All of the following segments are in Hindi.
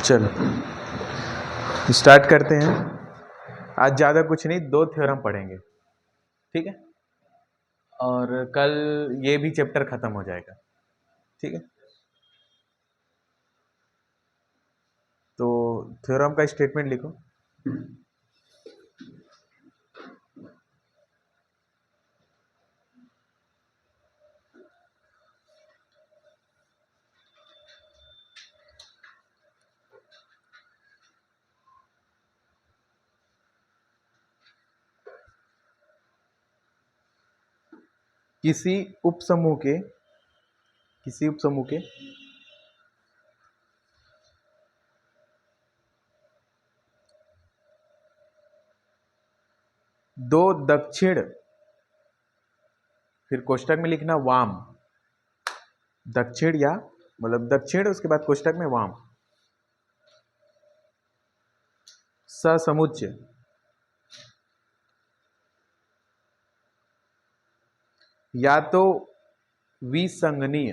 चलो स्टार्ट करते हैं। आज ज़्यादा कुछ नहीं, 2 थ्योरम पढ़ेंगे, ठीक है, और कल ये भी चैप्टर ख़त्म हो जाएगा, ठीक है। तो थ्योरम का स्टेटमेंट लिखो। किसी उपसमूह के दो दक्षिण, फिर कोष्टक में लिखना वाम, दक्षिण या मतलब दक्षिण, उसके बाद कोष्टक में वाम, ससमुच्चय या तो विसंगनीय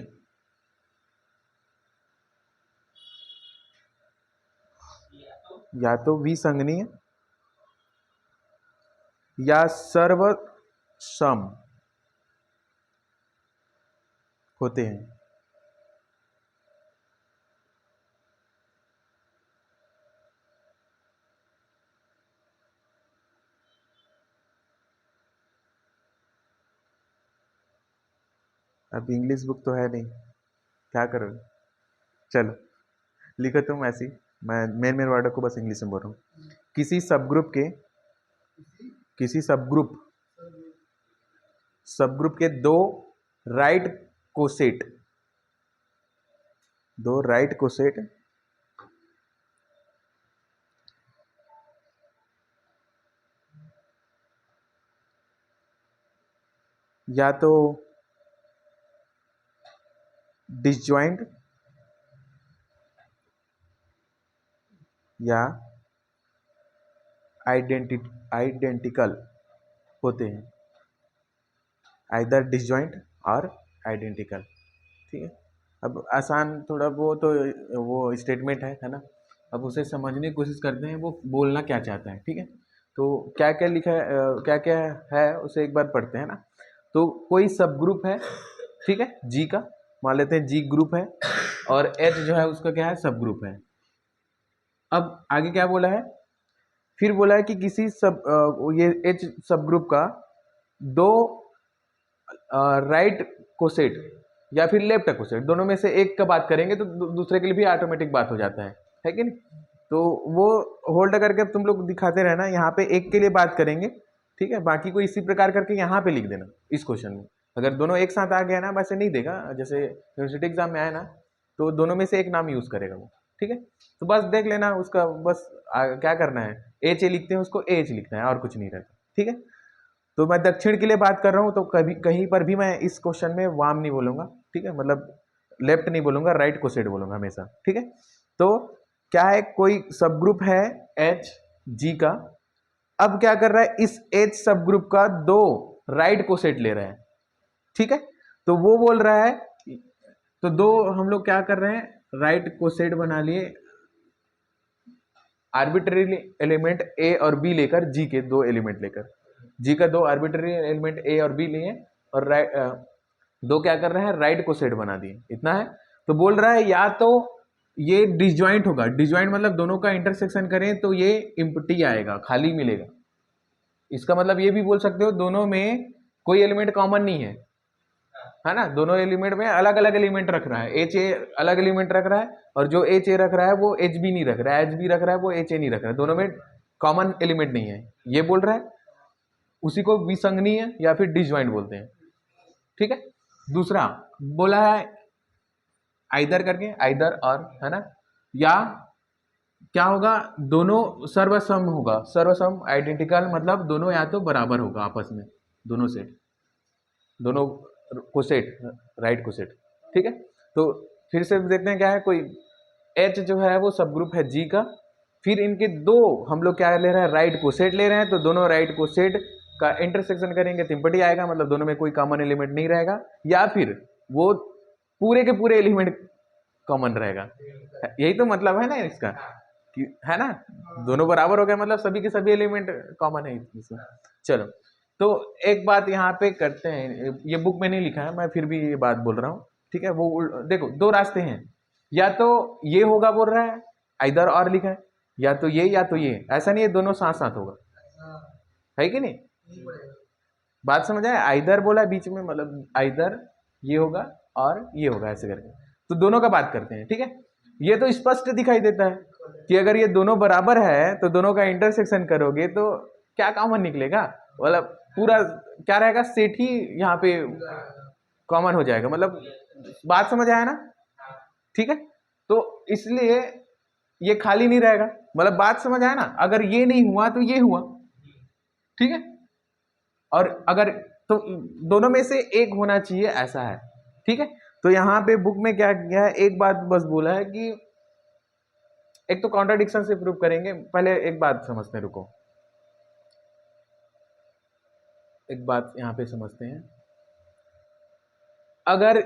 या सर्वसम होते हैं। अब इंग्लिश बुक तो है नहीं, क्या करोगे? चलो लिखो तुम ऐसी, मैं मेन वर्ड को बस इंग्लिश में बोल रहा हूँ। किसी सबग्रुप के दो राइट कोसेट या तो डिसजॉइंट या आइडेंटिकल होते हैं, आइदर डिसजॉइंट और आइडेंटिकल, ठीक है। अब आसान थोड़ा वो तो वो स्टेटमेंट है ना, अब उसे समझने की कोशिश करते हैं वो बोलना क्या चाहता है, ठीक है। तो क्या क्या लिखा है, क्या क्या है उसे एक बार पढ़ते हैं ना। तो कोई सब ग्रुप है, ठीक है, जी का मान लेते हैं, जी ग्रुप है, और एच जो है उसका क्या है, सब ग्रुप है। अब आगे क्या बोला है, फिर बोला है कि किसी ये एच सब ग्रुप का दो राइट कोसेट या फिर लेफ्ट कोसेट, दोनों में से एक का बात करेंगे तो दूसरे के लिए भी ऑटोमेटिक बात हो जाता है कि नहीं। तो वो होल्ड करके अब तुम लोग दिखाते रहना, यहाँ पे एक के लिए बात करेंगे, ठीक है, बाकी को इसी प्रकार करके यहाँ पे लिख देना इस क्वेश्चन में। अगर दोनों एक साथ आ गया ना, वैसे नहीं देगा, जैसे यूनिवर्सिटी एग्जाम में आया ना, तो दोनों में से एक नाम यूज करेगा वो, ठीक है। तो बस देख लेना उसका, बस क्या करना है, एच ए लिखते हैं उसको एच लिखना है और कुछ नहीं रहता, ठीक है। तो मैं दक्षिण के लिए बात कर रहा हूं, तो कभी कहीं पर भी मैं इस क्वेश्चन में वाम नहीं बोलूंगा, ठीक है, मतलब लेफ्ट नहीं बोलूंगा, राइट कोसेट बोलूंगा हमेशा, ठीक है। तो क्या है, कोई सब ग्रुप है एच जी का, अब क्या कर रहा है, इस एच सब ग्रुप का दो राइट कोसेट ले रहा है, ठीक है। तो वो बोल रहा है, तो दो हम लोग क्या कर रहे हैं, राइट कोसेट बना लिए, आर्बिट्ररी एलिमेंट ए और बी लेकर, जी के दो एलिमेंट लेकर, जी का दो आर्बिट्ररी एलिमेंट ए और बी लिए, और दो क्या कर रहे हैं, राइट को सेट बना दिए, इतना है। तो बोल रहा है या तो ये डिसजॉइंट होगा, डिसजॉइंट मतलब दोनों का इंटरसेक्शन करें तो ये इम्प्टी आएगा, खाली मिलेगा। इसका मतलब ये भी बोल सकते हो दोनों में कोई एलिमेंट कॉमन नहीं है ना, दोनों एलिमेंट में अलग अलग एलिमेंट रख रहा है, एच ए अलग एलिमेंट रख रहा है, और जो एच ए रख रहा है वो एच बी नहीं रख रहा है, एच बी रख रहा है वो एच ए नहीं रख रहा है, दोनों में कॉमन एलिमेंट नहीं है, ये बोल रहा है। उसी को विसंगनीय या फिर डिसजॉइंट बोलते हैं, ठीक है। दूसरा बोला है आइदर करके, आइदर और, है ना, या क्या होगा, दोनों सर्वसम होगा, सर्वसम आइडेंटिकल मतलब दोनों या तो बराबर होगा आपस में, दोनों सेट, दोनों कोसेट, राइट कोसेट, ठीक है। तो फिर से देखते हैं क्या है, कोई एच जो है वो सब ग्रुप है जी का, फिर इनके दो हम लोग क्या ले रहे हैं, राइट कोसेट ले रहे हैं, तो दोनों राइट कोसेट का इंटरसेक्शन करेंगे तो इम्पटी आएगा, मतलब दोनों में कोई कॉमन एलिमेंट नहीं रहेगा, या फिर वो पूरे के पूरे एलिमेंट कॉमन रहेगा। यही तो मतलब है ना इसका, कि है ना, दोनों बराबर हो गया मतलब सभी के सभी एलिमेंट कॉमन है इसमें। चलो, तो एक बात यहाँ पे करते हैं, ये बुक में नहीं लिखा है, मैं फिर भी ये बात बोल रहा हूँ, ठीक है। वो देखो दो रास्ते हैं, या तो ये होगा बोल रहा है, इधर और लिखा है, या तो ये, ऐसा नहीं है दोनों साथ साथ होगा, है कि नहीं? बात समझ आए? इधर बोला है बीच में, मतलब इधर ये होगा और ये होगा, ऐसे करके, तो दोनों का बात करते हैं, ठीक है। ये तो स्पष्ट दिखाई देता है कि अगर ये दोनों बराबर है तो दोनों का इंटरसेक्शन करोगे तो क्या कॉमन निकलेगा, मतलब पूरा क्या रहेगा, सेट ही यहाँ पे कॉमन हो जाएगा, मतलब बात समझ आया ना, ठीक है। तो इसलिए ये खाली नहीं रहेगा, मतलब बात समझ आया ना, अगर ये नहीं हुआ तो ये हुआ, ठीक है। और अगर तो दोनों में से एक होना चाहिए, ऐसा है, ठीक है। तो यहाँ पे बुक में क्या किया है, एक बात बस बोला है कि एक तो कॉन्ट्राडिक्शन से प्रूव करेंगे, पहले एक बात समझते हैं, रुको एक बात यहाँ पे समझते हैं। अगर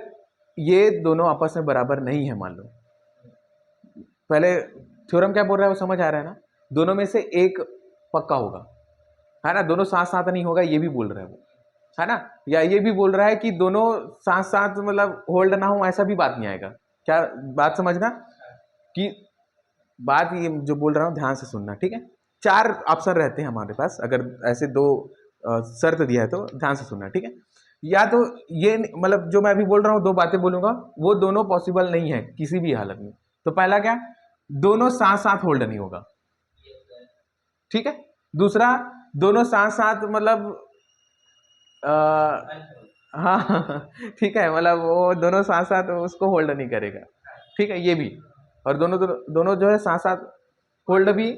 ये दोनों आपस में बराबर नहीं है, मान लो, पहले थ्योरम क्या बोल रहा है वो समझ आ रहा है ना, दोनों में से एक पक्का होगा, है ना, दोनों साथ साथ नहीं होगा, ये भी बोल रहा है वो, है ना, या ये भी बोल रहा है कि दोनों साथ साथ मतलब होल्ड ना हो, ऐसा भी बात नहीं आएगा। क्या बात समझना, कि बात ये जो बोल रहा हूँ ध्यान से सुनना, ठीक है। चार ऑप्शन रहते हैं हमारे पास, अगर ऐसे दो शर्त दिया है तो ध्यान से सुनना, ठीक है। या तो ये मतलब जो मैं अभी बोल रहा हूँ, दो बातें बोलूंगा, वो दोनों पॉसिबल नहीं है किसी भी हालत में। तो पहला क्या, दोनों साथ साथ होल्ड नहीं होगा, ठीक है। दूसरा, दोनों साथ साथ मतलब हाँ ठीक है, मतलब वो दोनों साथ साथ उसको होल्ड नहीं करेगा, ठीक है, ये भी। और दोनों जो है साथ साथ होल्ड भी,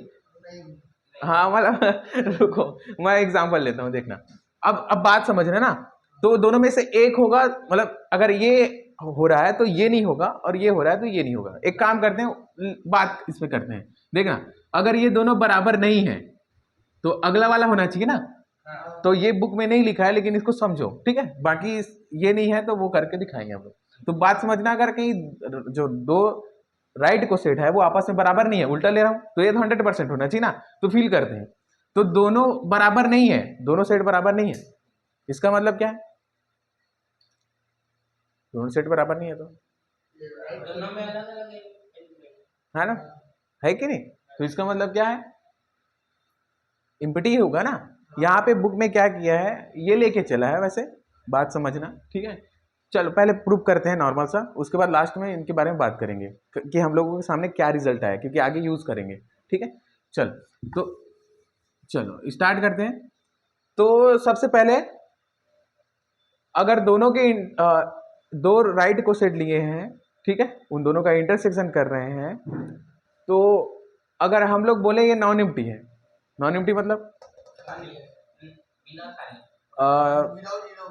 हाँ मतलब रुको मैं एग्जांपल लेता हूँ, देखना। अब बात समझ रहे ना, तो दोनों में से एक होगा, मतलब अगर ये हो रहा है तो ये नहीं होगा, और ये हो रहा है तो ये नहीं होगा। एक काम करते हैं, बात इसमें करते हैं, देखना, अगर ये दोनों बराबर नहीं है तो अगला वाला होना चाहिए ना, तो ये बुक में नहीं लिखा है लेकिन इसको समझो, ठीक है। बाकी ये नहीं है तो वो करके दिखाएंगे हम लोग। तो बात समझना, अगर कहीं जो दो राइट को सेट है वो आपस में बराबर नहीं है, उल्टा ले रहा हूं, तो ये तो 100% होना चाहिए ना। तो फील करते हैं, तो दोनों बराबर नहीं है, दोनों सेट बराबर नहीं है, इसका मतलब क्या है, दोनों सेट बराबर नहीं है तो दोनों में अलग अलग है ना, है कि नहीं? तो इसका मतलब क्या है, इम्पटी होगा ना। यहाँ पे बुक में क्या किया है, ये लेके चला है, वैसे बात समझना, ठीक है। चलो पहले प्रूव करते हैं नॉर्मल सा, उसके बाद लास्ट में इनके बारे में बात करेंगे कि हम लोगों के सामने क्या रिजल्ट आया, क्योंकि आगे यूज करेंगे, ठीक है। चल, तो चलो स्टार्ट करते हैं। तो सबसे पहले, अगर दोनों के दो राइट को सेट लिए हैं, ठीक है, उन दोनों का इंटरसेक्शन कर रहे हैं, तो अगर हम लोग बोले ये नॉन एम्प्टी है, नॉन एम्प्टी मतलब बिना खाली,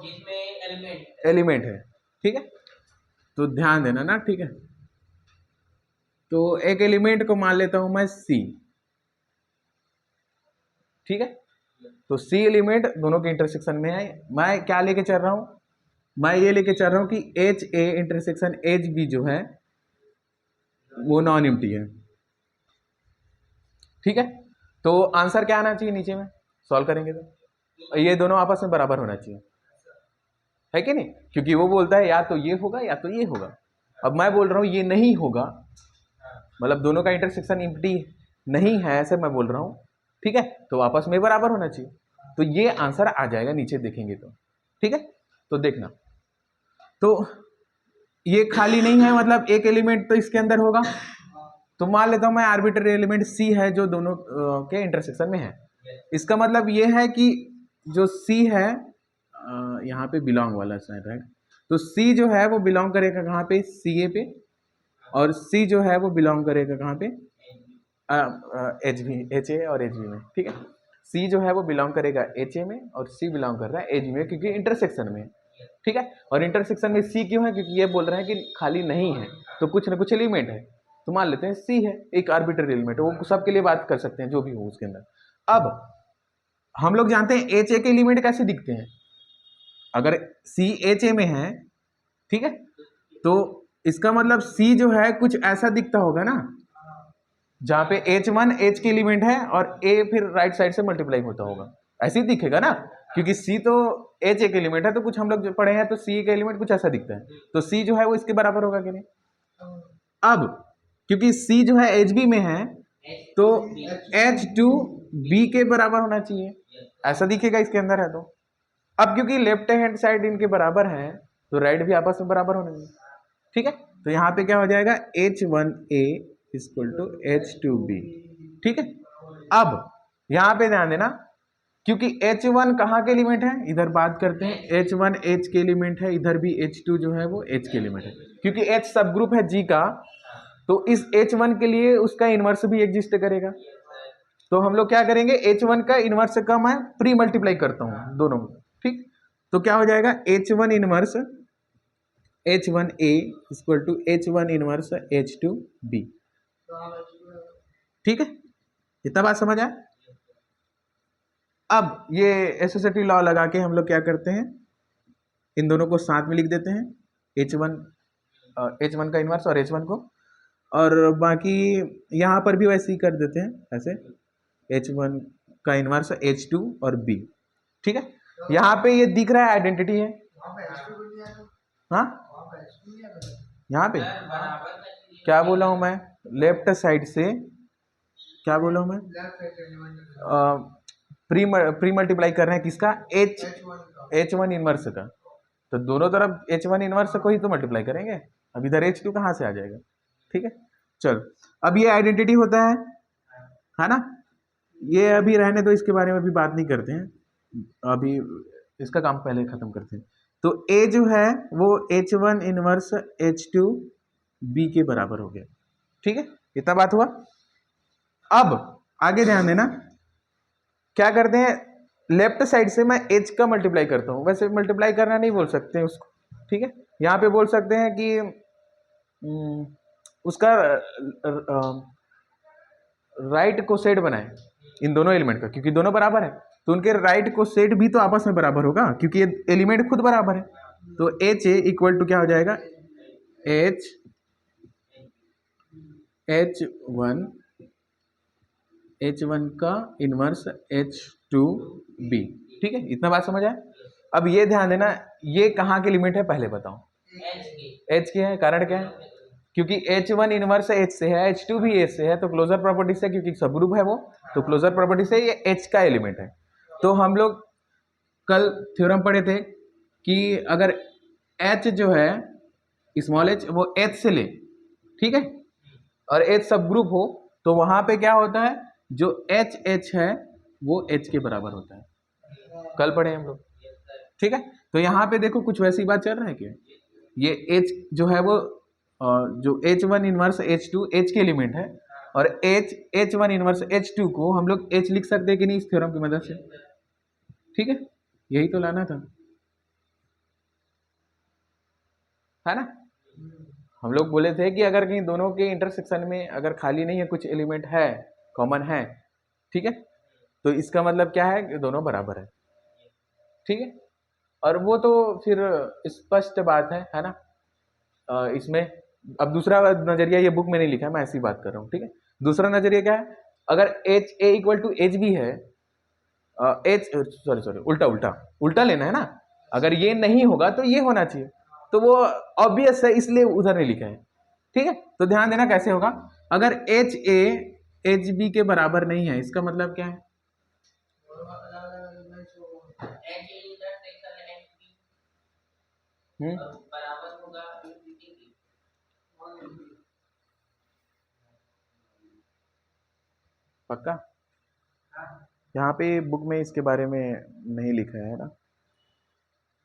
जिसमें एलिमेंट है, ठीक है। तो ध्यान देना ना, ठीक है। तो एक एलिमेंट को मान लेता हूं मैं सी, ठीक है। तो सी एलिमेंट दोनों के इंटरसेक्शन में है, मैं क्या लेके चल रहा हूं, मैं ये लेके चल रहा हूं कि H A intersection H B जो है वो नॉन एम्प्टी है, ठीक है। तो आंसर क्या आना चाहिए नीचे में, सॉल्व करेंगे तो ये दोनों आपस में बराबर होना चाहिए, है कि नहीं, क्योंकि वो बोलता है या तो ये होगा या तो ये होगा। अब मैं बोल रहा हूँ ये नहीं होगा, मतलब दोनों का इंटरसेक्शन एम्प्टी नहीं है, ऐसे मैं बोल रहा हूँ, ठीक है। तो आपस में बराबर होना चाहिए, तो ये आंसर आ जाएगा नीचे देखेंगे तो, ठीक है। तो देखना, तो ये खाली नहीं है, मतलब एक एलिमेंट तो इसके अंदर होगा। तो मान लेता हूं मैं आर्बिट्ररी एलिमेंट सी है जो दोनों के इंटरसेक्शन में है। इसका मतलब ये है कि जो सी है, यहाँ पे बिलोंग वाला साइड, राइट। तो सी जो है वो बिलोंग करेगा कहाँ पे, सी ए पे, और सी जो है वो बिलोंग करेगा कहाँ पे, एच बी, एच ए और एच बी में, ठीक है। सी जो है वो बिलोंग करेगा एच ए में, और सी बिलोंग कर रहा है एच बी में, क्योंकि इंटरसेक्शन में, ठीक है। और इंटरसेक्शन में सी क्यों है, क्योंकि ये बोल रहे हैं कि खाली नहीं है तो कुछ ना कुछ एलिमेंट है, तो मान लेते हैं सी है, एक आर्बिट्ररी एलिमेंट, वो सबके लिए बात कर सकते हैं जो भी हो उसके अंदर। अब हम लोग जानते हैं एच ए के एलिमेंट कैसे दिखते हैं। अगर सी एच ए में है, ठीक है, तो इसका मतलब सी जो है कुछ ऐसा दिखता होगा ना, जहां पे H1 H के एलिमेंट है और A फिर राइट साइड से मल्टीप्लाई होता होगा, ऐसे ही दिखेगा ना, क्योंकि C तो H एक एलिमेंट है, तो कुछ हम लोग जो पढ़े हैं तो C का एलिमेंट कुछ ऐसा दिखता है, तो C जो है वो इसके बराबर होगा कि नहीं। अब क्योंकि C जो है HB में है तो H2 B के बराबर होना चाहिए, ऐसा दिखेगा इसके अंदर है तो। अब क्योंकि लेफ्ट हैंड साइड इनके बराबर है तो राइट भी आपस में बराबर होने चाहिए, ठीक है। तो यहाँ पे क्या हो जाएगा, H1A इक्वल टू H2B, ठीक है। अब यहाँ पे ध्यान देना, क्योंकि H1 कहाँ के एलिमेंट है, इधर बात करते हैं, H1 H के एलिमेंट है, इधर भी H2 जो है वो H के एलिमेंट है, क्योंकि H सब ग्रुप है G का, तो इस H1 के लिए उसका इनवर्स भी एग्जिस्ट करेगा। तो हम लोग क्या करेंगे, H1 का इनवर्स का मैं प्री मल्टीप्लाई करता हूँ दोनों, ठीक। तो क्या हो जाएगा, H1 inverse H1A equal to H1 inverse H2B, ठीक है। इतना बात समझ आया। अब ये एसोसिएटिव लॉ लगा के हम लोग क्या करते हैं, इन दोनों को साथ में लिख देते हैं, H1 का इनवर्स और H1 को, और बाकी यहाँ पर भी वैसे ही कर देते हैं ऐसे, H1 का इनवर्स H2 और B, ठीक है। यहाँ पे ये दिख रहा है आइडेंटिटी है, हाँ यहाँ पे क्या बोला हूँ मैं, लेफ्ट साइड से क्या बोला हूँ मैं, प्री मल्टीप्लाई कर रहे हैं किसका, H1 इनवर्स का, तो दोनों तरफ H1 इनवर्स को ही तो मल्टीप्लाई करेंगे, अब इधर H2 कहाँ से आ जाएगा, ठीक है। चल अब ये आइडेंटिटी होता है ना, ये अभी रहने दो, इसके बारे में अभी बात नहीं करते हैं, अभी इसका काम पहले खत्म करते हैं। तो A जो है वो H1 इनवर्स H2B के बराबर हो गया, ठीक है, इतना बात हुआ। अब आगे ध्यान देना, क्या करते हैं, लेफ्ट साइड से मैं H का मल्टीप्लाई करता हूं, वैसे मल्टीप्लाई करना नहीं बोल सकते उसको, ठीक है, यहाँ पे बोल सकते हैं कि उसका राइट को सेट बनाए इन दोनों एलिमेंट का, क्योंकि दोनों बराबर है तो उनके राइट को सेट भी तो आपस में बराबर होगा, क्योंकि ये एलिमेंट खुद बराबर है। तो H ए इक्वल टू क्या हो जाएगा, H1 का इनवर्स H2B, ठीक है, इतना बात समझ आया। अब ये ध्यान देना, ये कहाँ के लिमिट है पहले बताओ, H के है, कारण क्या है, क्योंकि H1 इनवर्स H से है, H2 भी H से है, तो क्लोजर प्रॉपर्टी से, क्योंकि सब ग्रुप है वो, तो क्लोजर प्रॉपर्टी से ये H का एलिमेंट है। तो हम लोग कल थ्योरम पढ़े थे कि अगर H जो है स्मॉल h वो H से ले, ठीक है, और H सब ग्रुप हो, तो वहां पे क्या होता है, जो H है वो H के बराबर होता है, कल पढ़े हम लोग, ठीक है। तो यहाँ पे देखो कुछ वैसी बात चल रहा है क्या, ये H जो है वो जो H1 इनवर्स H2 H के एलिमेंट है, और H1 इनवर्स H2 को हम लोग H लिख सकते हैं कि नहीं इस थ्योरम की मदद से, ठीक है, यही तो लाना था, है ना। हम लोग बोले थे कि अगर कहीं दोनों के इंटरसेक्शन में अगर खाली नहीं है, कुछ एलिमेंट है कॉमन है, ठीक है, तो इसका मतलब क्या है कि दोनों बराबर है, ठीक है। और वो तो फिर स्पष्ट बात है ना। इसमें अब दूसरा नजरिया ये बुक में नहीं लिखा है, मैं ऐसी बात कर रहा हूँ, ठीक है। दूसरा नजरिया क्या है, अगर H A equal to H B है, H सॉरी उल्टा उल्टा उल्टा लेना है ना, अगर ये नहीं होगा तो ये होना चाहिए, तो वो ऑब्वियस है इसलिए उधर नहीं लिखा है, ठीक है। तो ध्यान देना कैसे होगा, अगर H A H B के बराबर नहीं है, इसका मतलब क्या है, बराबर होगा पक्का, यहाँ पे बुक में इसके बारे में नहीं लिखा है ना,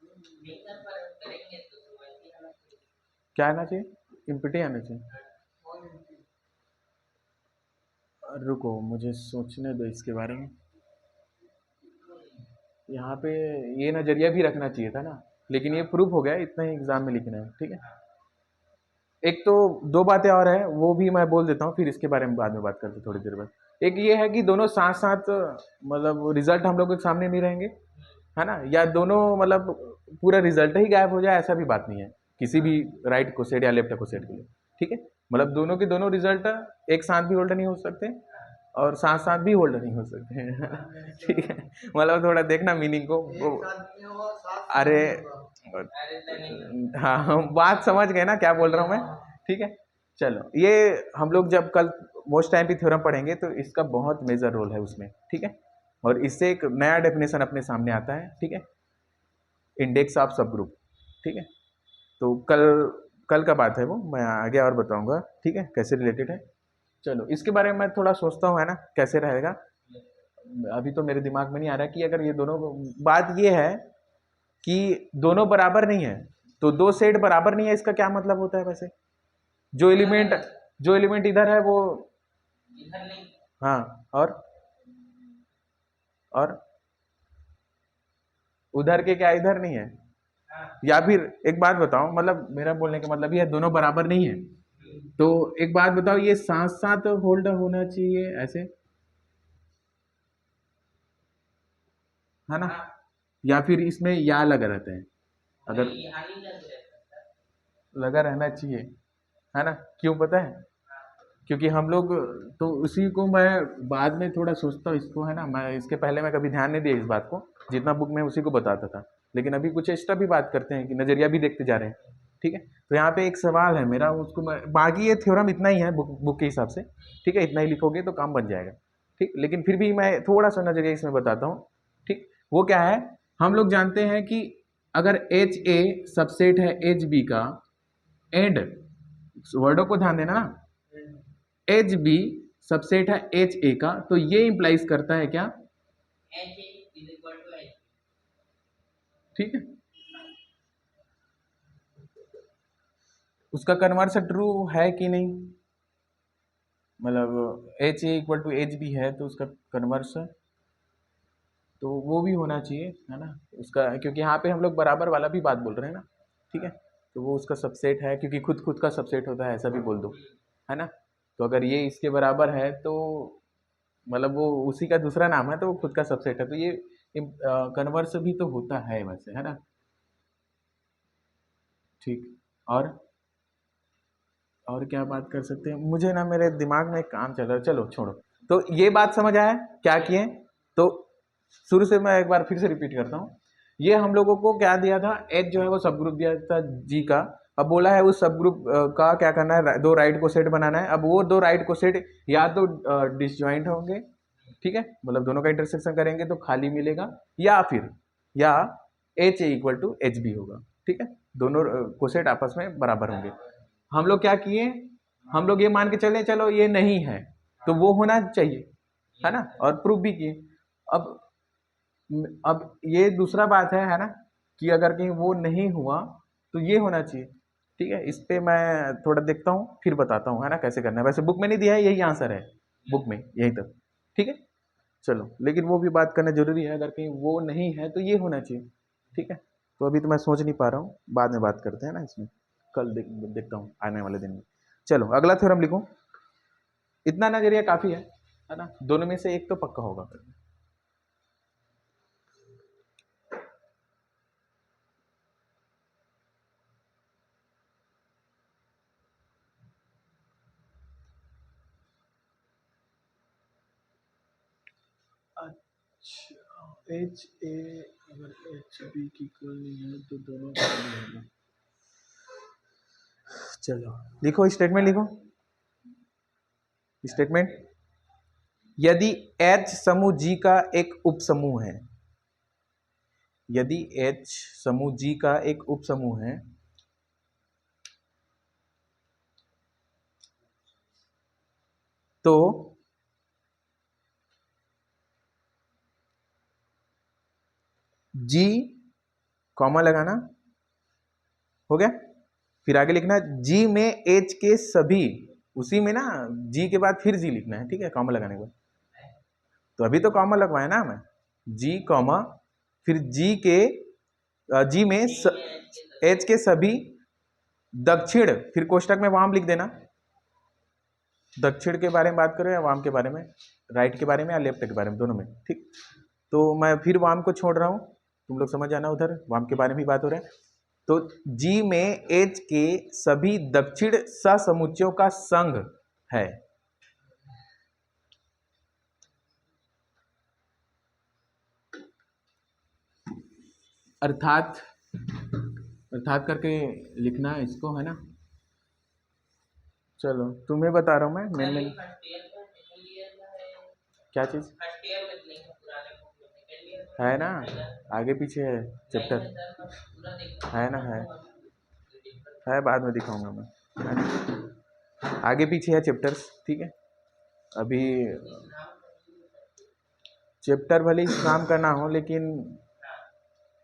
करेंगे तो क्या आना चाहिए, इम्पिटी आना चाहिए, रुको मुझे सोचने दो इसके बारे में, यहाँ पे ये नजरिया भी रखना चाहिए था ना, लेकिन ये प्रूफ हो गया, इतना ही एग्जाम में लिखना है, ठीक है। एक तो दो बातें और है, वो भी मैं बोल देता हूँ, फिर इसके बारे में बाद में बात करते हैं थोड़ी देर बाद। एक ये है कि दोनों साथ साथ मतलब रिजल्ट हम लोग के सामने नहीं रहेंगे, है ना, या दोनों मतलब पूरा रिजल्ट ही गायब हो जाए, ऐसा भी बात नहीं है किसी भी राइट कोसेट या लेफ्ट कोसेट के लिए। ठीक है, मतलब दोनों के दोनों रिजल्ट एक साथ भी होल्ड नहीं हो सकते और साथ साथ भी होल्ड नहीं हो सकते। ठीक है, मतलब थोड़ा देखना मीनिंग को अरे अरे नहीं हाँ हम बात समझ गए ना क्या बोल रहा हूँ मैं। ठीक है, चलो ये हम लोग जब कल मोस्ट टाइम पे थ्योरम पढ़ेंगे तो इसका बहुत मेजर रोल है उसमें। ठीक है, और इससे एक नया डेफिनेशन अपने सामने आता है। ठीक है, इंडेक्स ऑफ सब ग्रुप। ठीक है, तो कल कल का बात है वो, मैं आगे और बताऊंगा। ठीक है, कैसे रिलेटेड है। चलो इसके बारे में मैं थोड़ा सोचता हूँ, है ना, कैसे रहेगा। अभी तो मेरे दिमाग में नहीं आ रहा कि अगर ये दोनों, बात ये है कि दोनों बराबर नहीं है, तो दो सेट बराबर नहीं है, इसका क्या मतलब होता है वैसे। जो एलिमेंट जो एलिमेंट इधर है वो, इधर नहीं। हाँ, और उधर के क्या इधर नहीं है। हाँ या फिर एक बात बताओ, मतलब मेरा बोलने का मतलब ये है दोनों बराबर नहीं है, तो एक बात बताओ, ये साथ साथ होल्ड होना चाहिए ऐसे, है ना, हाँ, या फिर इसमें या लगा रहता है। अगर नहीं यहाँ नहीं लग रहा है। लगा रहना चाहिए, है ना, क्यों पता है, क्योंकि हम लोग, तो उसी को मैं बाद में थोड़ा सोचता हूँ इसको, है ना, मैं इसके पहले मैं कभी ध्यान नहीं दिया इस बात को, जितना बुक में उसी को बताता था। लेकिन अभी कुछ एक्स्ट्रा भी बात करते हैं कि नज़रिया भी देखते जा रहे हैं। ठीक है, तो यहाँ पे एक सवाल है मेरा, उसको मैं, बाकी ये थ्योरम इतना ही है बुक के हिसाब से। ठीक है, इतना ही लिखोगे तो काम बन जाएगा। ठीक, लेकिन फिर भी मैं थोड़ा सा नज़रिया इसमें बताता हूँ। ठीक, वो क्या है, हम लोग जानते हैं कि अगर एच ए सबसेट है एच बी का, एंड वर्डों को ध्यान देना, एच बी सबसेट है एच ए का, तो ये इंप्लाइज करता है क्या। H is equal to H. ठीक है, उसका कन्वर्स ट्रू है कि नहीं, मतलब H A equal to H B है तो उसका कन्वर्स, तो वो भी होना चाहिए, है ना, उसका, क्योंकि यहाँ पे हम लोग बराबर वाला भी बात बोल रहे हैं ना। ठीक है, तो वो उसका सबसेट है, क्योंकि खुद खुद का सबसेट होता है, ऐसा भी बोल दो, है ना। तो अगर ये इसके बराबर है तो मतलब वो उसी का दूसरा नाम है, तो वो खुद का सबसेट है, तो ये कन्वर्स भी तो होता है वैसे, है ना। ठीक, और क्या बात कर सकते हैं, मुझे ना मेरे दिमाग में एक काम चल रहा है, चलो छोड़ो। तो ये बात समझ आया क्या किए, तो शुरू से मैं एक बार फिर से रिपीट करता हूँ। ये हम लोगों को क्या दिया था, एच जो है वो सब ग्रुप दिया था जी का। अब बोला है उस सब ग्रुप का क्या करना है, दो राइट को सेट बनाना है। अब वो दो राइट को सेट या तो डिसजॉइंट होंगे, ठीक है, मतलब दोनों का इंटरसेक्शन करेंगे तो खाली मिलेगा, या H A equal to H B होगा। ठीक है, दोनों कोसेट आपस में बराबर होंगे। हम लोग क्या किए, हम लोग ये मान के चले चलो ये नहीं है, तो वो होना चाहिए, है ना, और प्रूफ भी किए। अब अब ये दूसरा बात है ना, कि अगर कहीं वो नहीं हुआ तो ये होना चाहिए। ठीक है, इस पे मैं थोड़ा देखता हूँ फिर बताता हूँ, है ना, कैसे करना है। वैसे बुक में नहीं दिया है, यही आंसर है बुक में, यही तक। ठीक है, चलो, लेकिन वो भी बात करना जरूरी है, अगर कहीं वो नहीं है तो ये होना चाहिए। ठीक है, तो अभी तो मैं सोच नहीं पा रहा हूँ, बाद में बात करते हैं ना इसमें, कल देखता हूँ आने वाले दिन में। चलो अगला थ्योरम लिखो, इतना नजरिया काफी है ना, दोनों में से एक तो पक्का होगा। अच्छा, एच ए अगर एच बी की इक्वल नहीं है तो दोनों खाली होंगे। चलो लिखो, स्टेटमेंट लिखो, स्टेटमेंट, यदि एच समूह जी का एक उपसमूह है, यदि एच समूह जी का एक उपसमूह है, तो जी, कॉमा लगाना, हो गया। फिर आगे लिखना जी में एच के सभी, उसी में ना जी के बाद फिर जी लिखना है, ठीक है, कॉमा लगाने के बाद। तो अभी तो कॉमा लगवाया ना मैं, जी कॉमा, फिर जी के जी में एच के सभी दक्षिण, फिर कोष्टक में वाम लिख देना। दक्षिण के बारे में बात करो या वाम के बारे में, राइट के बारे में या लेफ्ट के बारे में, दोनों में, ठीक। तो मैं फिर वाम को छोड़ रहा हूँ, तुम लोग समझ जाना, उधर वाम के बारे में भी बात हो रहा है। तो जी में एच के सभी दक्षिण ससमुच्चयों का संघ है। अर्थात करके लिखना है इसको, है ना। चलो तुम्हें बता रहा हूँ मैं सर, ये मैंने फर्स्ट ईयर में सेकंड ईयर में है, क्या चीज फर्स्ट ईयर में नहीं है, पुराने बुक में सेकंड ईयर में है ना, है ना? आगे पीछे है नहीं चैप्टर, है सर, मैं पूरा देखता है ना, हूँ रीडिंग पर। है बाद में दिखाऊंगा मैं, है ना? आगे पीछे है चैप्टर्स, ठीक है। अभी चैप्टर भले इस नाम का ना हो, लेकिन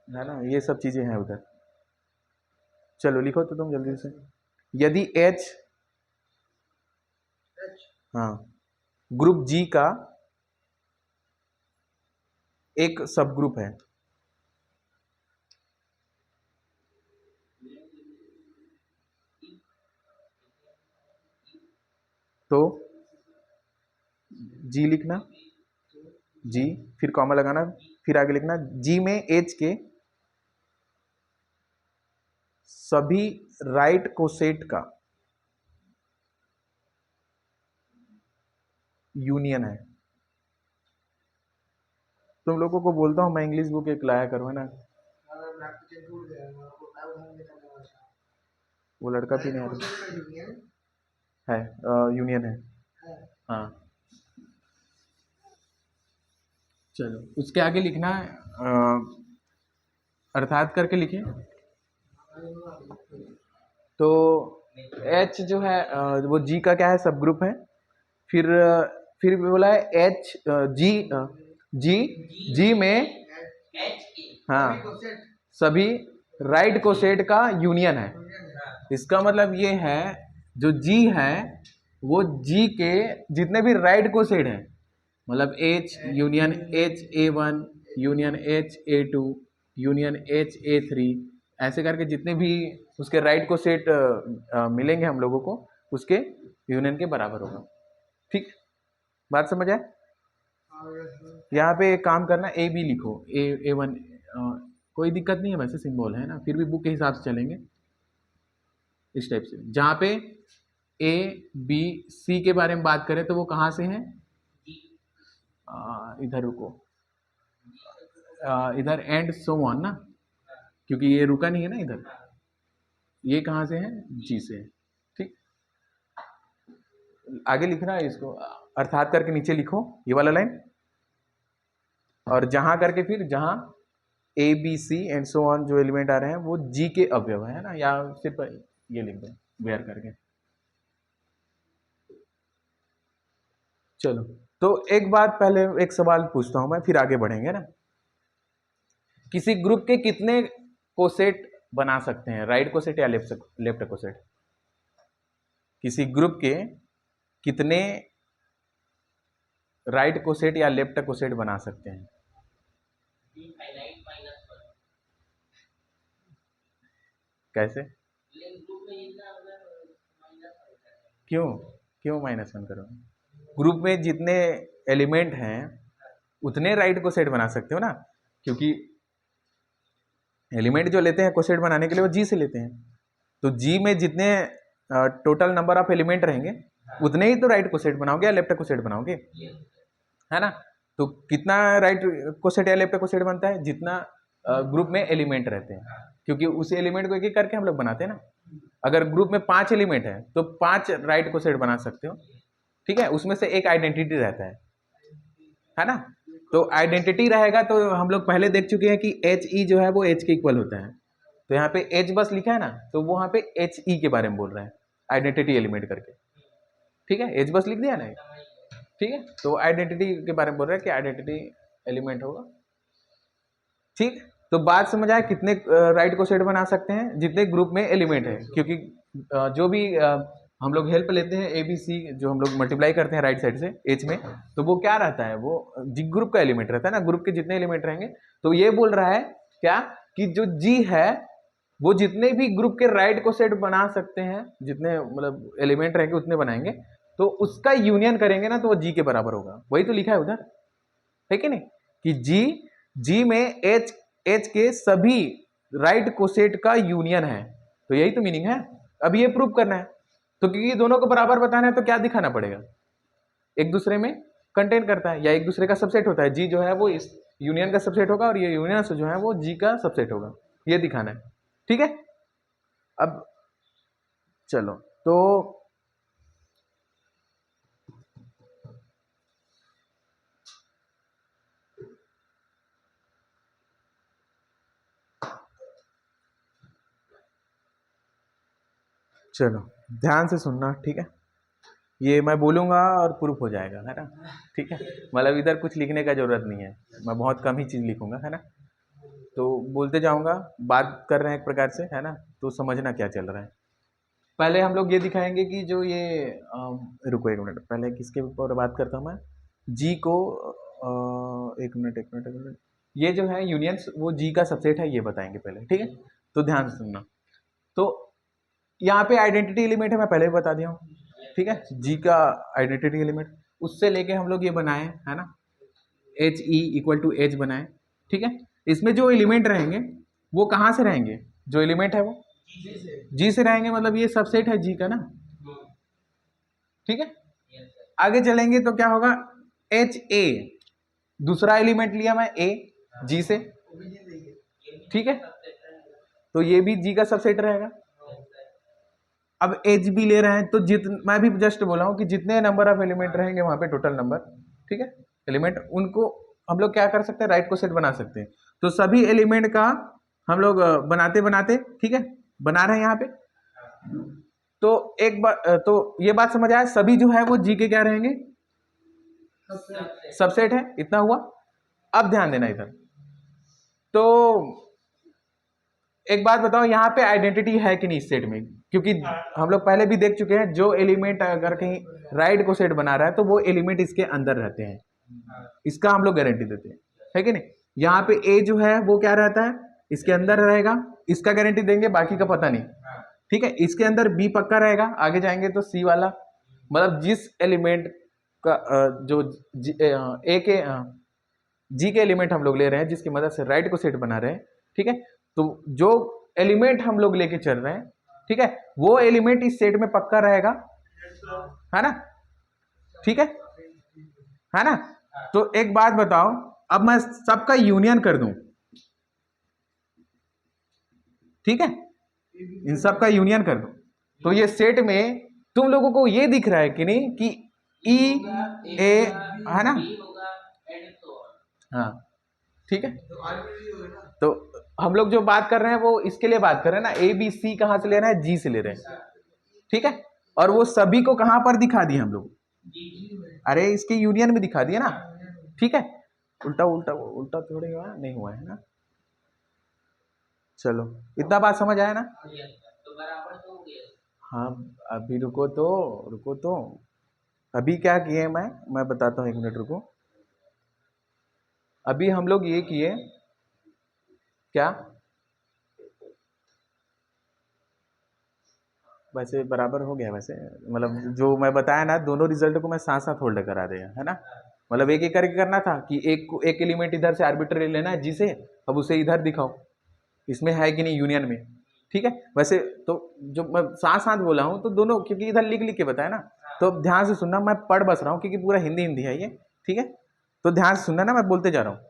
है ना, ये सब चीजें हैं उधर। चलो लिखो तो तुम जल्दी से। यदि H, हाँ, ग्रुप G का एक सब ग्रुप है, तो G लिखना, G फिर कॉमा लगाना, फिर आगे लिखना G में H के सभी राइट कोसेट का यूनियन है। तुम लोगों को बोलता हूँ मैं, इंग्लिश बुक एक लाया करो, है ना। वो लड़का भी नहीं आ रहा है, यूनियन है, हाँ। चलो उसके आगे लिखना है अर्थात करके लिखे। तो H जो है वो G का क्या है, सब ग्रुप है। फिर भी बोला है H G में एच की हाँ सभी राइट कोसेट का यूनियन है। इसका मतलब ये है जो G है वो G के जितने भी राइट कोसेट हैं, मतलब H union HA1 union HA2 union HA3, ऐसे करके जितने भी उसके राइट को सेट मिलेंगे हम लोगों को, उसके यूनियन के बराबर होगा। ठीक, बात समझ आए। यहाँ पे एक काम करना, ए बी लिखो, A1, कोई दिक्कत नहीं है वैसे, सिंबल है ना, फिर भी बुक के हिसाब से चलेंगे इस टाइप से। जहाँ पे A B C के बारे में बात करें तो वो कहाँ से हैं, इधर रुको, इधर एंड सो ऑन ना, क्योंकि ये रुका नहीं है ना इधर, ये कहाँ से है, जी से। ठीक, आगे लिखना है इसको, अर्थात करके नीचे लिखो ये वाला लाइन, और जहां करके फिर जहां A B C and so on जो एलिमेंट आ रहे हैं वो जी के अवयव है ना, या सिर्फ ये लिख दो वेयर करके। चलो तो एक बात पहले एक सवाल पूछता हूं मैं, फिर आगे बढ़ेंगे ना। किसी ग्रुप के कितने कोसेट बना सकते हैं, राइट कोसेट या लेफ्ट कोसेट? किसी ग्रुप के कितने राइट कोसेट या लेफ्ट कोसेट बना सकते हैं? कैसे, क्यों -1 करो? ग्रुप में जितने एलिमेंट हैं उतने राइट कोसेट बना सकते हो ना, क्योंकि एलिमेंट जो लेते हैं कोसेट बनाने के लिए वो जी से लेते हैं। तो जी में जितने टोटल नंबर ऑफ एलिमेंट रहेंगे उतने ही तो राइट कोसेट बनाओगे या लेफ्ट कोसेट बनाओगे, है ना। तो कितना राइट कोसेट या लेफ्ट कोसेट बनता है, जितना ग्रुप में एलिमेंट रहते हैं, क्योंकि उस एलिमेंट को एक एक करके हम लोग बनाते हैं ना। अगर ग्रुप में 5 एलिमेंट है तो 5 राइट कोसेट बना सकते हो, ठीक है। उसमें से एक आइडेंटिटी रहता है ना। तो आइडेंटिटी रहेगा, तो हम लोग पहले देख चुके हैं कि एच ई जो है वो एच के इक्वल होता है। तो यहाँ पे एच बस लिखा है ना, तो वो वहाँ पे एच ई के बारे में बोल रहा है, आइडेंटिटी एलिमेंट करके, ठीक है। एच बस लिख दिया ना, ठीक है। तो आइडेंटिटी के बारे में बोल रहा है कि आइडेंटिटी एलिमेंट होगा, ठीक। तो बात समझ आए, कितने राइट को सेट बना सकते हैं, जितने ग्रुप में एलिमेंट है, क्योंकि जो भी हम लोग हेल्प लेते हैं ए बी सी, जो हम लोग मल्टीप्लाई करते हैं राइट साइड से एच में, तो वो क्या रहता है, वो जी ग्रुप का एलिमेंट रहता है ना, ग्रुप के जितने एलिमेंट रहेंगे। तो ये बोल रहा है क्या कि जो जी है वो जितने भी ग्रुप के राइट को सेट बना सकते हैं, जितने मतलब एलिमेंट रहेंगे उतने बनाएंगे, तो उसका यूनियन करेंगे ना तो वो जी के बराबर होगा। वही तो लिखा है उधर, है कि नहीं, कि जी में एच के सभी राइट कोसेट का यूनियन है। तो यही तो मीनिंग है। अब ये प्रूव करना है, तो क्योंकि दोनों को बराबर बताना है तो क्या दिखाना पड़ेगा, एक दूसरे में कंटेन करता है या एक दूसरे का सबसेट होता है। जी जो है वो इस यूनियन का सबसेट होगा और ये यूनियन जो है वो जी का सबसेट होगा, ये दिखाना है। ठीक है, अब चलो तो चलो ध्यान से सुनना, ठीक है। ये मैं बोलूँगा और प्रूफ हो जाएगा, है ना, ठीक है। मतलब इधर कुछ लिखने का जरूरत नहीं है, मैं बहुत कम ही चीज़ लिखूंगा, है ना। तो बोलते जाऊंगा, बात कर रहे हैं एक प्रकार से, है ना, तो समझना क्या चल रहा है। पहले हम लोग ये दिखाएंगे कि जो ये रुको एक मिनट, पहले किसके ऊपर बात करता हूँ मैं, जी को एक मिनट, ये जो है यूनियन वो जी का सबसेट है, ये बताएंगे पहले, ठीक है। तो ध्यान से सुनना। तो यहाँ पे आइडेंटिटी एलिमेंट है, मैं पहले भी बता दिया हूँ, ठीक है। जी का आइडेंटिटी एलिमेंट, उससे लेके हम लोग ये बनाए, है ना, H E equal to H बनाए, ठीक है। इसमें जो एलिमेंट रहेंगे वो कहाँ से रहेंगे, जो एलिमेंट है वो जी से रहेंगे, मतलब ये सबसेट है जी का ना, ठीक है। आगे चलेंगे तो क्या होगा, एच ए, दूसरा एलिमेंट लिया मैं ए जी से, ठीक है, तो ये भी जी का सबसेट रहेगा। अब एच भी ले रहे हैं तो मैं भी जस्ट बोला हूं कि जितने नंबर ऑफ एलिमेंट रहेंगे वहां पे टोटल नंबर, ठीक है, एलिमेंट, उनको हम लोग क्या कर सकते हैं, राइट को सेट बना सकते हैं। तो सभी एलिमेंट का हम लोग बनाते बनाते, ठीक है, बना रहे हैं यहाँ पे। तो एक बार तो ये बात समझ आया, सभी जो है वो जी के क्या रहेंगे, सबसेट है, इतना हुआ। अब ध्यान देना इधर, तो एक बात बताओ, यहाँ पे आइडेंटिटी है कि नहीं इस सेट में, क्योंकि हम लोग पहले भी देख चुके हैं, जो एलिमेंट अगर कहीं राइट को सेट बना रहा है तो वो एलिमेंट इसके अंदर रहते हैं, इसका हम लोग गारंटी देते हैं, है कि नहीं। यहाँ पे ए जो है वो क्या रहता है, इसके अंदर रहेगा, इसका गारंटी देंगे, बाकी का पता नहीं, ठीक है। इसके अंदर बी पक्का रहेगा, आगे जाएंगे तो सी वाला, मतलब जिस एलिमेंट का जो ए के जी के एलिमेंट हम लोग ले रहे हैं, जिसकी मदद से राइट को सेट बना रहे हैं, ठीक है, तो जो एलिमेंट हम लोग लेके चल रहे हैं, ठीक है, वो एलिमेंट इस सेट में पक्का रहेगा, है ना, ठीक है ना। तो एक बात बताओ, अब मैं सबका यूनियन कर दूं, ठीक है, इन सब का यूनियन कर दूं, तो ये सेट में तुम लोगों को ये दिख रहा है कि नहीं कि ई ए, है ना, हाँ, ठीक है। तो हम लोग जो बात कर रहे हैं वो इसके लिए बात कर रहे हैं ना, ए बी सी कहां से ले रहे हैं, जी से ले रहे हैं, ठीक है। और वो सभी को कहां पर दिखा दिए हम लोग, अरे इसके यूनियन में दिखा दिए ना, ठीक है। उल्टा उल्टा उल्टा थोड़ी हुआ नहीं हुआ है ना। चलो इतना बात समझ आया ना, तो बराबर तो हो गया। हाँ अभी रुको तो अभी क्या किए मैं बताता हूँ, एक मिनट रुको। अभी हम लोग ये किए क्या, वैसे बराबर हो गया, वैसे मतलब जो मैं बताया ना, दोनों रिजल्ट को मैं साथ साथ होल्ड करा दिया, है ना। मतलब एक एक करके करना था कि एक एलिमेंट इधर से आर्बिट्ररी लेना है जी से, अब उसे इधर दिखाओ, इसमें है कि नहीं यूनियन में, ठीक है। वैसे तो जो मैं साथ साथ बोला हूँ तो दोनों, क्योंकि इधर लिख लिख के बताया ना, तो ध्यान से सुनना, मैं पढ़ बस रहा हूँ क्योंकि पूरा हिंदी हिंदी है ये, ठीक है। तो ध्यान से सुनना ना, मैं बोलते जा रहा हूँ,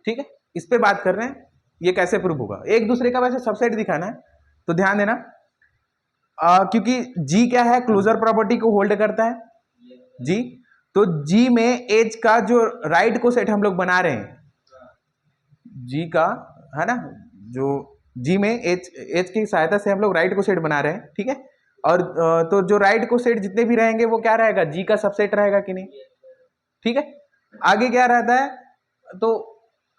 ठीक है। इस पे बात कर रहे हैं, ये कैसे प्रूफ होगा, एक दूसरे का वैसे सबसेट दिखाना है, तो ध्यान देना। क्योंकि जी क्या है, क्लोजर प्रॉपर्टी को होल्ड करता है जी, तो जी में एज का जो राइट को सेट हम लोग बना रहे हैं, जी का, है ना, जो जी में एच की सहायता से हम लोग राइट को सेट बना रहे हैं, ठीक है। और तो जो राइट को सेट जितने भी रहेंगे वो क्या रहेगा, जी का सबसेट रहेगा कि नहीं, ठीक है। आगे क्या रहता है, तो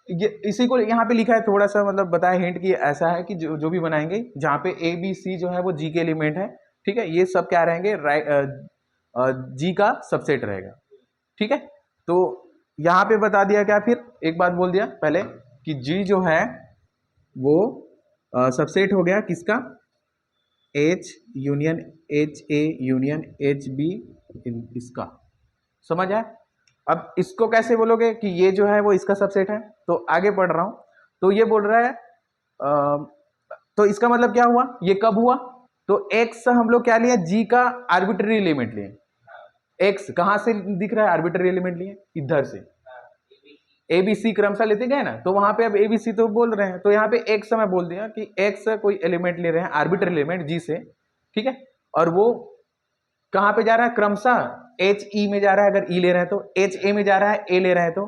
ये इसी को यहाँ पे लिखा है, थोड़ा सा मतलब बताया हिंट कि ऐसा है कि जो भी बनाएंगे जहाँ पे ए बी सी जो है वो जी के एलिमेंट है, ठीक है, ये सब क्या रहेंगे, जी का सबसेट रहेगा, ठीक है। तो यहाँ पे बता दिया क्या, फिर एक बात बोल दिया पहले कि जी जो है वो सबसेट हो गया किसका, H union HA union HB इसका, समझ आया। अब इसको कैसे बोलोगे कि ये जो है वो इसका सबसेट है, तो आगे पढ़ रहा हूं। तो ये बोल रहा है तो इसका मतलब क्या हुआ, ये कब हुआ, तो x हम लोग क्या लिया, G का आर्बिट्ररी एलिमेंट लिए। x कहां से दिख रहा है, आर्बिट्ररी एलिमेंट लिए इधर से, ABC क्रमशः लेते गए ना, तो वहां पे अब ABC तो बोल रहे हैं, तो यहाँ पे x मैं बोल दिया कि x कोई एलिमेंट ले रहे हैं, आर्बिट्ररी एलिमेंट G से, ठीक है, और वो कहां पे जा रहा है, क्रमशः HE में जा रहा है, अगर E ले रहे हैं तो, HA में जा रहा है, A ले रहे हैं तो,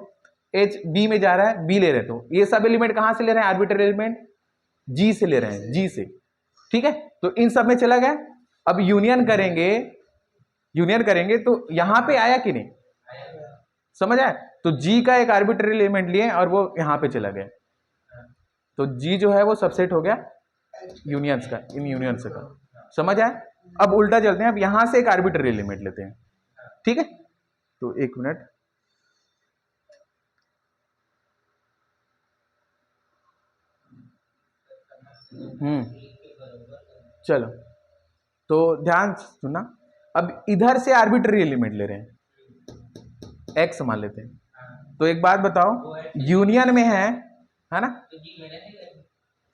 HB में जा रहा है, B ले रहे हैं तो, ये सब एलिमेंट कहां से ले रहे हैं, आर्बिट्ररी एलिमेंट G से ले रहे हैं, G से, ठीक है। तो इन सब में चला गया, अब यूनियन करेंगे तो यहां पे आया कि नहीं, समझ आया। तो G का एक आर्बिट्ररी एलिमेंट लिए और वो यहां पे चला गया, तो G जो है वो सबसेट हो गया यूनियंस का, इन यूनियंस का, समझ आया। अब उल्टा चलते हैं, अब यहां से एक आर्बिट्ररी एलिमेंट लेते हैं, ठीक है। तो एक मिनट, चलो तो ध्यान सुनना, अब इधर से आर्बिट्ररी एलिमेंट ले रहे हैं, x मान लेते हैं। तो एक बात बताओ, यूनियन में है ना,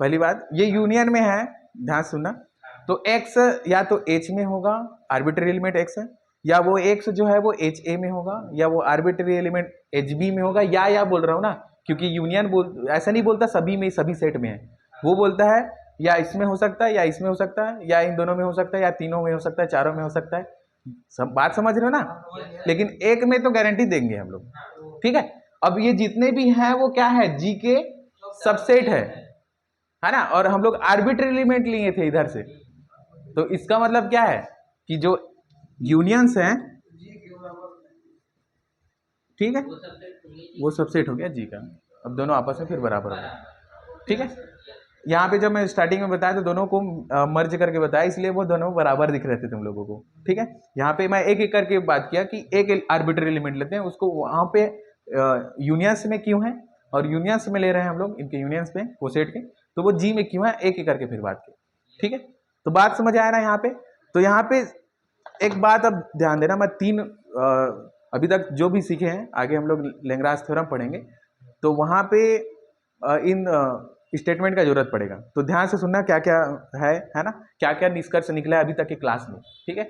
पहली बात ये यूनियन में है, ध्यान सुनना। तो x या तो H में होगा, आर्बिट्ररी एलिमेंट x है, या वो x जो है वो HA में होगा, या वो आर्बिट्ररी एलिमेंट HB में होगा, या बोल रहा हूँ ना, क्योंकि यूनियन ऐसा नहीं बोलता सभी में, सभी सेट में है, वो बोलता है या इसमें हो सकता है, या इसमें हो सकता है, या इन दोनों में हो सकता है, या तीनों में हो सकता है, चारों में हो सकता है, सब बात समझ रहे हो ना। लेकिन एक में तो गारंटी देंगे हम लोग, ठीक है। अब ये जितने भी हैं वो क्या है, G के सबसेट है ना, और हम लोग आर्बिट्ररी एलिमेंट लिए थे इधर से, तो इसका मतलब क्या है कि जो यूनियंस हैं, ठीक है, वो सबसेट हो गया G का। अब दोनों आपस में फिर बराबर हो गया, ठीक है। यहाँ पे जब मैं स्टार्टिंग में बताया तो दोनों को मर्ज करके बताया, इसलिए वो दोनों बराबर दिख रहे थे तुम लोगों को, ठीक है। यहाँ पे मैं एक एक करके बात किया कि एक आर्बिट्ररी एलिमेंट लेते हैं, उसको वहाँ पे यूनियंस में क्यों है, और यूनियंस में ले रहे हैं हम लोग, इनके यूनियंस में कोसेट के, तो वो G में क्यों है, एक एक करके फिर बात की, ठीक है। तो बात समझ आया ना यहाँ पे। तो यहाँ पे एक बात अब ध्यान देना, मैं तीन अभी तक जो भी सीखे हैं, आगे हम लोग लैग्रांज थ्योरम पढ़ेंगे, तो वहाँ पे इन स्टेटमेंट का जरूरत पड़ेगा, तो ध्यान से सुनना क्या क्या है ना, क्या क्या निष्कर्ष निकला है अभी तक की क्लास में, ठीक है,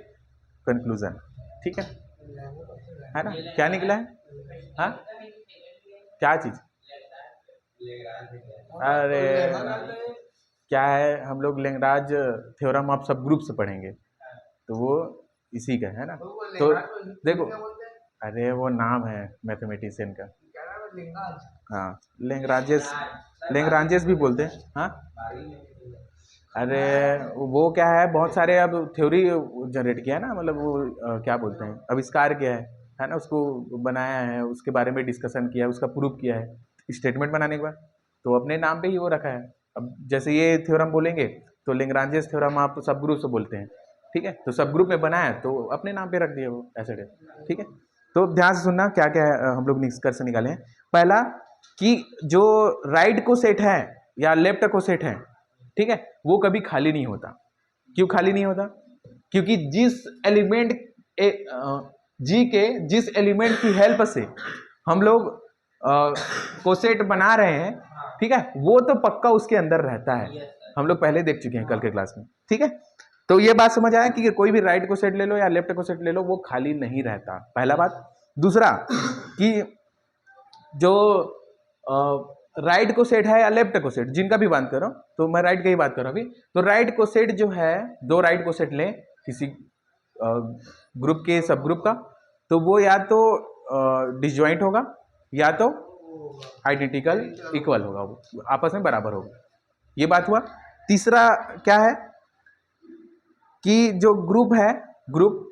कंक्लूजन, ठीक है ना, क्या निकला है, हाँ क्या चीज, अरे क्या है, हम लोग लैग्रांज थ्योरम आप सब ग्रुप से पढ़ेंगे, तो वो इसी का है ना। तो देखो, अरे वो नाम है मैथमेटिशियन का, हाँ लैग्रांजेस भी बोलते हैं, हाँ। अरे वो क्या है, बहुत सारे अब थ्योरी जनरेट किया है ना, मतलब वो क्या बोलते हैं, आविष्कार किया है ना, उसको बनाया है, उसके बारे में डिस्कशन किया है, उसका प्रूफ किया है स्टेटमेंट बनाने के बाद, तो अपने नाम पे ही वो रखा है। अब जैसे ये थ्योरम बोलेंगे तो लैग्रांजेस थ्योरम आप सब ग्रुप से बोलते हैं, ठीक है, तो सब ग्रुप में बनाया तो अपने नाम पे रख दिया वो ऐसे, ठीक है। तो ध्यान से सुनना क्या क्या हम लोग निष्कर्ष निकाले हैं। पहला कि जो राइट को सेट है या लेफ्ट को सेट है, ठीक है, वो कभी खाली नहीं होता। क्यों खाली नहीं होता, क्योंकि जिस एलिमेंट G के जिस एलिमेंट की हेल्प से हम लोग कोसेट बना रहे हैं, ठीक है, वो तो पक्का उसके अंदर रहता है, हम लोग पहले देख चुके हैं कल के क्लास में, ठीक है। तो ये बात समझ आया कि कोई भी राइट को सेट ले लो या लेफ्ट को सेट ले लो, वो खाली नहीं रहता, पहला बात। दूसरा कि जो राइट को सेट है या लेफ्ट को सेट, जिनका भी बात करो, तो मैं राइट की ही बात कर रहा हूँ अभी, तो राइट को सेट जो है, दो राइट को सेट लें किसी ग्रुप के सब ग्रुप का, तो वो या तो डिसजॉइंट होगा या तो आइडेंटिकल इक्वल होगा, वो आपस में बराबर होगा, ये बात हुआ। तीसरा क्या है कि जो ग्रुप है, ग्रुप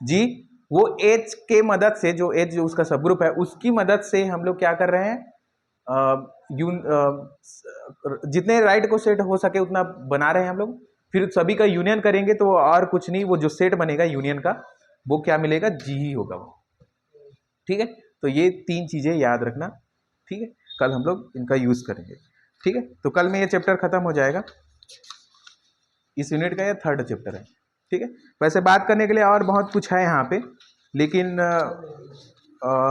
G, वो H के मदद से, जो H जो उसका सब ग्रुप है, उसकी मदद से हम लोग क्या कर रहे हैं, जितने राइट को सेट हो सके उतना बना रहे हैं हम लोग, फिर सभी का यूनियन करेंगे तो और कुछ नहीं, वो जो सेट बनेगा यूनियन का, वो क्या मिलेगा, G ही होगा वो, ठीक है। तो ये तीन चीजें याद रखना, ठीक है, कल हम लोग इनका यूज करेंगे, ठीक है, तो कल में ये चैप्टर खत्म हो जाएगा, इस यूनिट का ये 3rd चैप्टर है। ठीक है, वैसे बात करने के लिए और बहुत कुछ है यहाँ पे, लेकिन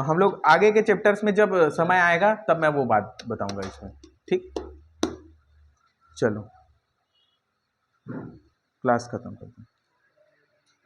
हम लोग आगे के चैप्टर्स में जब समय आएगा तब मैं वो बात बताऊंगा इसमें। ठीक, चलो क्लास खत्म करते हैं।